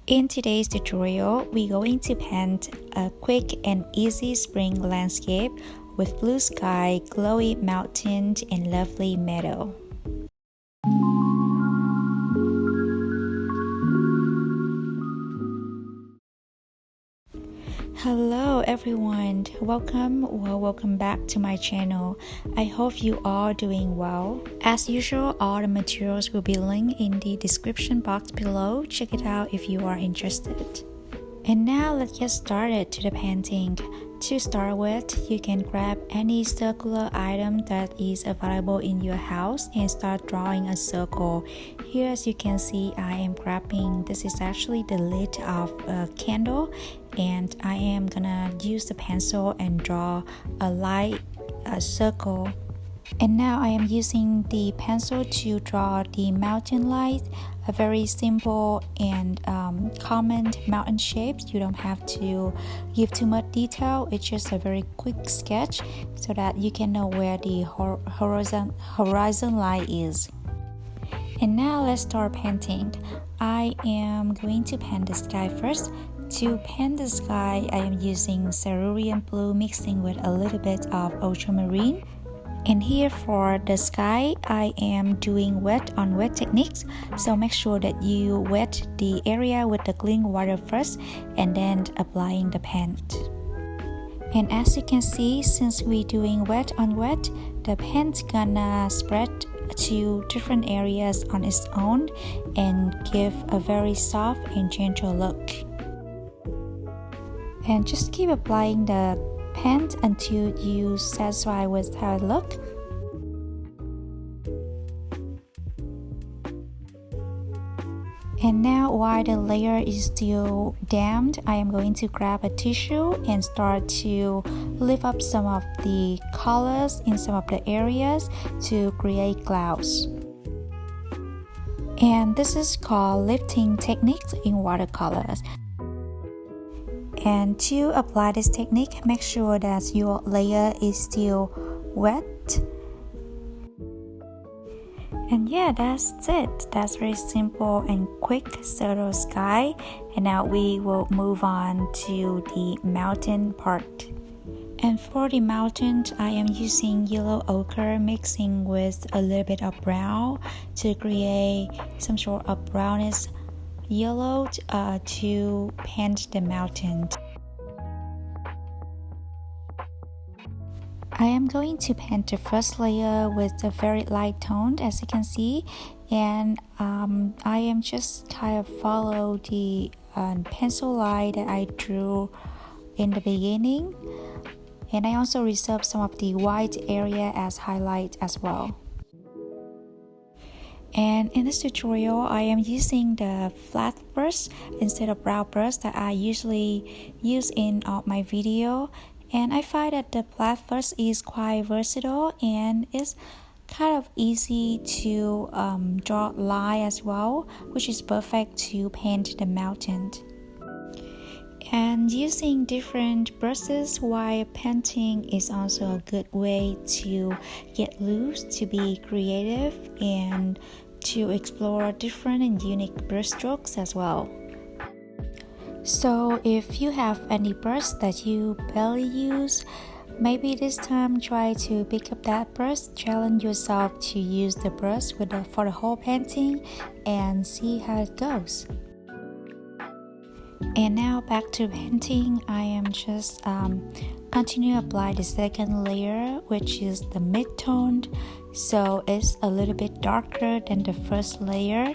In today's tutorial, we're going to paint a quick and easy spring landscape with blue sky, glowy mountains, and lovely meadow. Hello everyone, welcome back to my channel. I hope you are doing well. As usual, all the materials will be linked in the description box below. Check it out if you are interested. And now let's get started to the painting. To start with, you can grab any circular item that is available in your house and start drawing a circle. Here, as you can see, I am grabbing, this is actually the lid of a candle, and I am gonna use the pencil and draw a light circle. And now I am using the pencil to draw the mountain light, a very simple and common mountain shapes. You don't have to give too much detail. It's just a very quick sketch so that you can know where the horizon line is. And now let's start painting. I am going to paint the sky first. To paint the sky, I am using cerulean blue mixing with a little bit of ultramarine. And here for the sky, I am doing wet on wet techniques. So make sure that you wet the area with the clean water first and then applying the paint. And as you can see, since we're doing wet on wet, the paint's gonna spread to different areas on its own and give a very soft and gentle look. And just keep applying the paint until you satisfied with how it looks. And now while the layer is still damp, I am going to grab a tissue and start to lift up some of the colors in some of the areas to create clouds. And this is called lifting techniques in watercolors. And to apply this technique, make sure that your layer is still wet. And yeah, that's it. That's very simple and quick subtle sky. And now we will move on to the mountain part. And for the mountains, I am using yellow ochre mixing with a little bit of brown to create some sort of brownish yellow to paint the mountain. I am going to paint the first layer with a very light tone, as you can see, and I am just kind of follow the pencil line that I drew in the beginning, and I also reserve some of the white area as highlight as well. And in this tutorial, I am using the flat brush instead of brown brush that I usually use in all my video. And I find that the flat brush is quite versatile and it's kind of easy to draw line as well, which is perfect to paint the mountain. And using different brushes while painting is also a good way to get loose, to be creative, and to explore different and unique brush strokes as well. So if you have any brush that you barely use, maybe this time try to pick up that brush, challenge yourself to use the brush for the whole painting and see how it goes. And now back to painting, I am just continue to apply the second layer, which is the mid-tone, so it's a little bit darker than the first layer.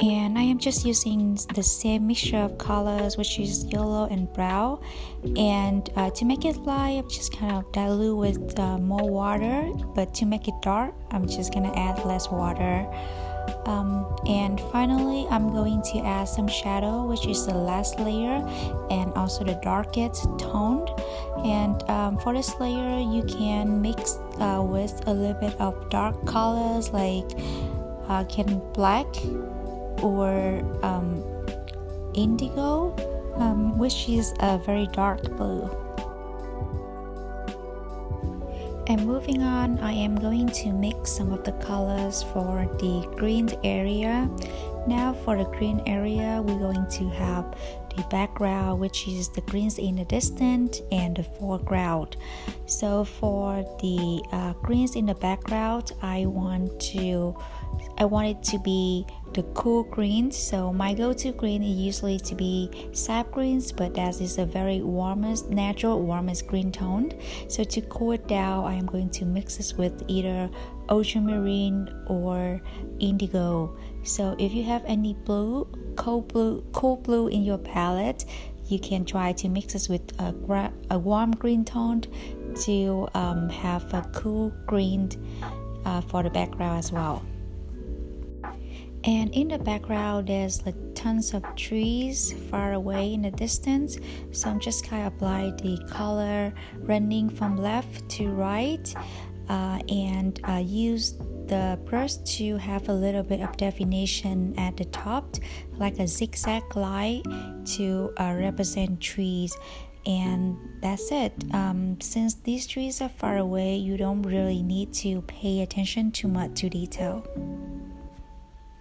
And I am just using the same mixture of colors, which is yellow and brown, and to make it light, I'm just kind of dilute with more water, but to make it dark, I'm just gonna add less water. And finally, I'm going to add some shadow, which is the last layer and also the darkest tone. And for this layer, you can mix with a little bit of dark colors like black or indigo, which is a very dark blue. And moving on, I am going to mix some of the colors for the green area, Now for the green area, we're going to have the background, which is the greens in the distance, and the foreground. So for the greens in the background, I want it to be the cool greens. So my go-to green is usually to be sap greens, but that is a very natural warmest green tone. So to cool it down, I am going to mix this with either ultramarine or indigo. So if you have any cool blue in your palette, you can try to mix this with a warm green tone to have a cool green for the background as well. And in the background, there's like tons of trees far away in the distance. So I'm just kind of apply the color running from left to right, and use the brush to have a little bit of definition at the top, like a zigzag line to represent trees. And that's it. Since these trees are far away, you don't really need to pay attention too much to detail.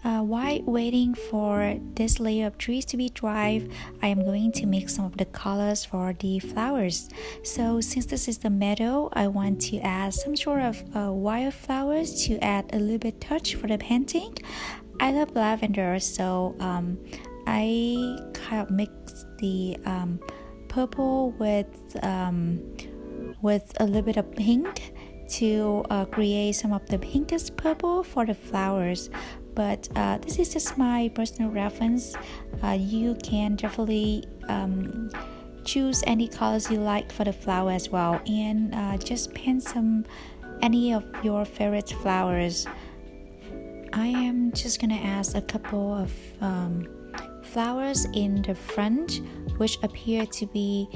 While waiting for this layer of trees to be dry, I am going to mix some of the colors for the flowers. So since this is the meadow, I want to add some sort of wildflowers to add a little bit touch for the painting. I love lavender, so I kind of mix the purple with a little bit of pink to create some of the pinkish purple for the flowers. But this is just my personal reference. You can definitely choose any colors you like for the flower as well, and just paint any of your favorite flowers. I am just gonna add a couple of flowers in the front, which appear to be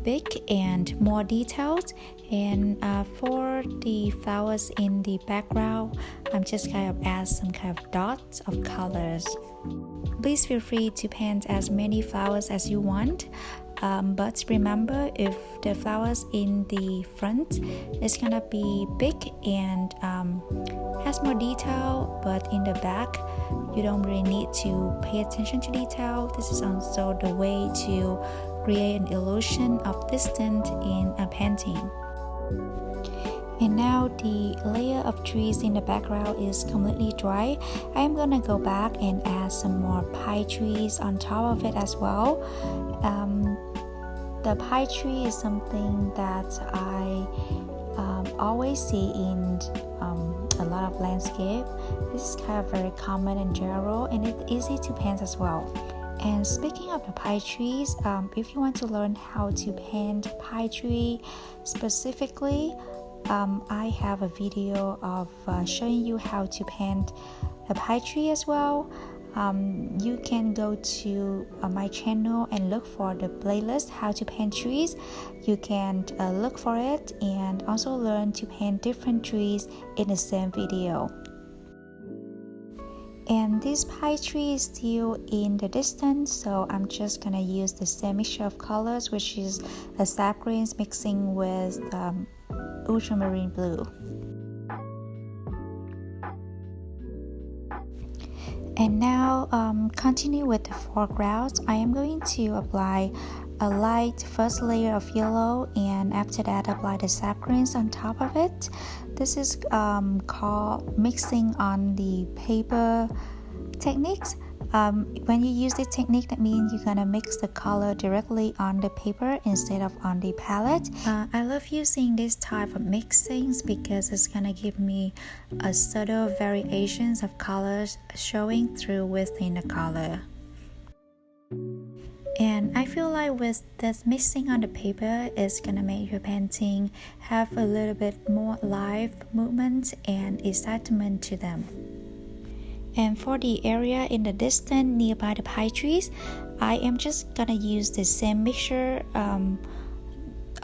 big and more detailed, and for the flowers in the background, I'm just kind of add some kind of dots of colors. Please feel free to paint as many flowers as you want, but remember, if the flowers in the front is gonna be big and has more detail, but in the back you don't really need to pay attention to detail. This is also the way to create an illusion of distance in a painting. And now the layer of trees in the background is completely dry. I am gonna go back and add some more pine trees on top of it as well. The pine tree is something that I always see in a lot of landscape. This is kind of very common in general, and it's easy to paint as well. And speaking of the pine trees, if you want to learn how to paint pine tree specifically, I have a video of showing you how to paint a pine tree as well. You can go to my channel and look for the playlist how to paint trees. You can look for it and also learn to paint different trees in the same video. And this pine tree is still in the distance, so I'm just gonna use the same mixture of colors, which is the sap greens mixing with ultramarine blue. And now continue with the foreground. I am going to apply a light first layer of yellow, and after that apply the sap greens on top of it. This is called mixing on the paper techniques. When you use this technique, that means you're gonna mix the color directly on the paper instead of on the palette. I love using this type of mixings because it's gonna give me a subtle variations of colors showing through within the color. And I feel like with this mixing on the paper, it's gonna make your painting have a little bit more live movement and excitement to them. And for the area in the distance nearby the pine trees, I am just gonna use the same mixture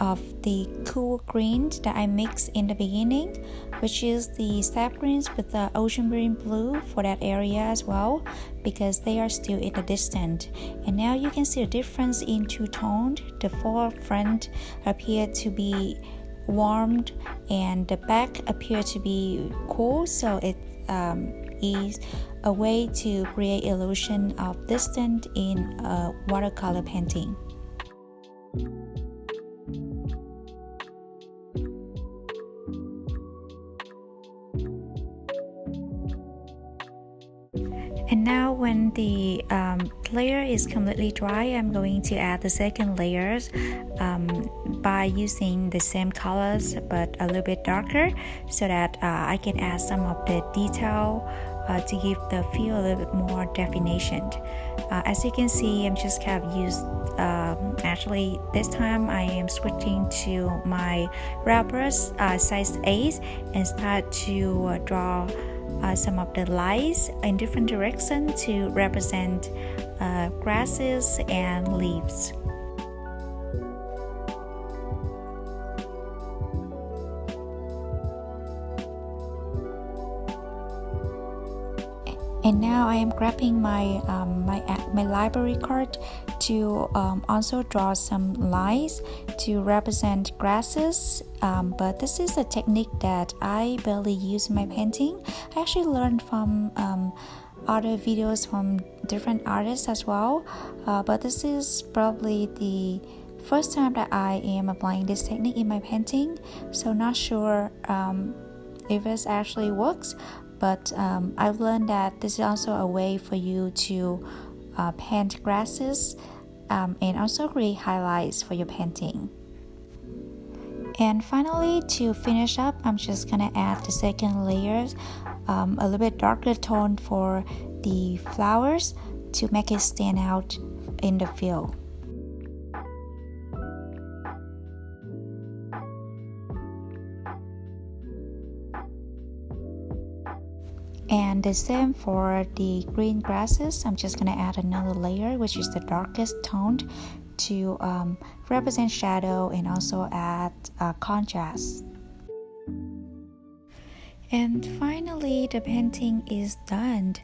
of the cool greens that I mixed in the beginning, which is the sap greens with the ultramarine blue for that area as well, because they are still in the distance. And now you can see the difference in two tones. The forefront appear to be warmed and the back appear to be cool, so it's is a way to create illusion of distance in a watercolor painting. And now when the layer is completely dry, I'm going to add the second layers by using the same colors but a little bit darker, so that I can add some of the detail to give the feel a little bit more definition. As you can see, I'm just kind of used, actually this time I am switching to my round brush size 8 and start to draw some of the lines in different directions to represent grasses and leaves. And now I am grabbing my library card to also draw some lines to represent grasses. But this is a technique that I barely use in my painting. I actually learned from other videos from different artists as well. But this is probably the first time that I am applying this technique in my painting. So not sure if it actually works. But I've learned that this is also a way for you to paint grasses and also create highlights for your painting. And finally, to finish up, I'm just gonna add the second layer, a little bit darker tone for the flowers to make it stand out in the field. And the same for the green grasses. I'm just gonna add another layer, which is the darkest tone, to represent shadow and also add contrast. And finally, the painting is done.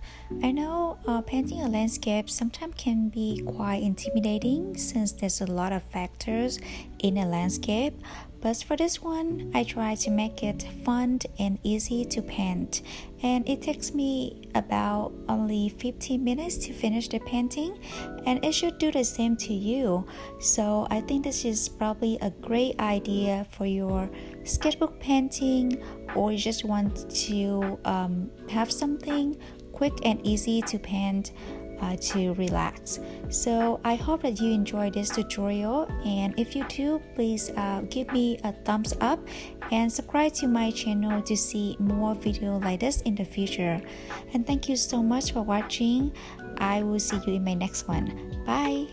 I know painting a landscape sometimes can be quite intimidating since there's a lot of factors in a landscape. But for this one, I try to make it fun and easy to paint. And it takes me about only 15 minutes to finish the painting, and it should do the same to you. So I think this is probably a great idea for your sketchbook painting, or you just want to have something quick and easy to paint to relax. So I hope that you enjoyed this tutorial, and if you do, please give me a thumbs up and subscribe to my channel to see more videos like this in the future. And thank you so much for watching. I will see you in my next one. Bye.